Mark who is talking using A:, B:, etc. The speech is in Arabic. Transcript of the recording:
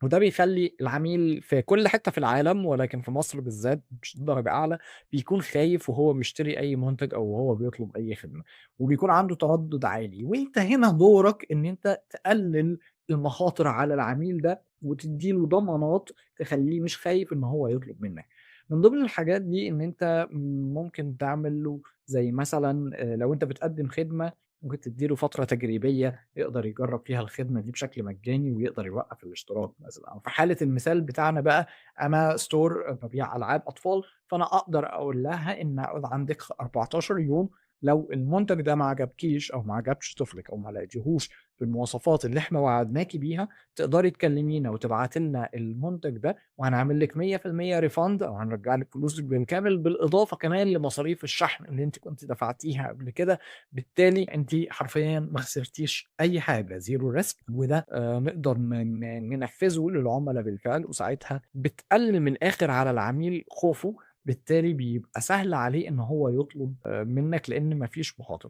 A: وده بيخلّي العميل في كل حتّة في العالم، ولكن في مصر بالذات بدرجة أعلى، بيكون خايف وهو بيشتري أي منتج أو وهو بيطلب أي خدمة، وبيكون عنده تردُّد عالي، وأنت هنا دورك إن أنت تقلل المخاطر على العميل ده، وتدّي له ضمانات تخلّيه مش خايف إن هو يطلب منّك. من ضمن الحاجات دي إن أنت ممكن تعمل له زي مثلًا لو أنت بتقدّم خدمة، ممكن تدّي له فترة تجريبية يقدر يجرّب فيها الخدمة دي بشكل مجاني ويقدر يوقّف الاشتراك مثلًا، أو في حالة المثال بتاعنا بقى أنا store بابيع ألعاب أطفال، فأنا أقدر أقول لها إن عندِك 14 يوم لو المنتج ده ما عجبكيش أو ما عجبش طفلِك أو ما لقيتيهوش بالمواصفات اللي إحنا وعدناكِ بيها، تقدري تكلمينا وتبعتي لنا المنتج ده وهنعمل لِك 100% refund أو هنرجّع لِك فلوسِك بالكامل، بالإضافة كمان لمصاريف الشحن اللي أنتِ كنتِ دفعتيها قبل كده. بالتالي أنتِ حرفيًا ما خسرتيش أي حاجة zero risk، وده نقدر ننفّذه للعُملا بالفعل، وساعتها بتقلل من الآخر على العميل خوفه، بالتالي بيبقى سهل عليه إن هو يطلب منّك لإن ما فيش مخاطر.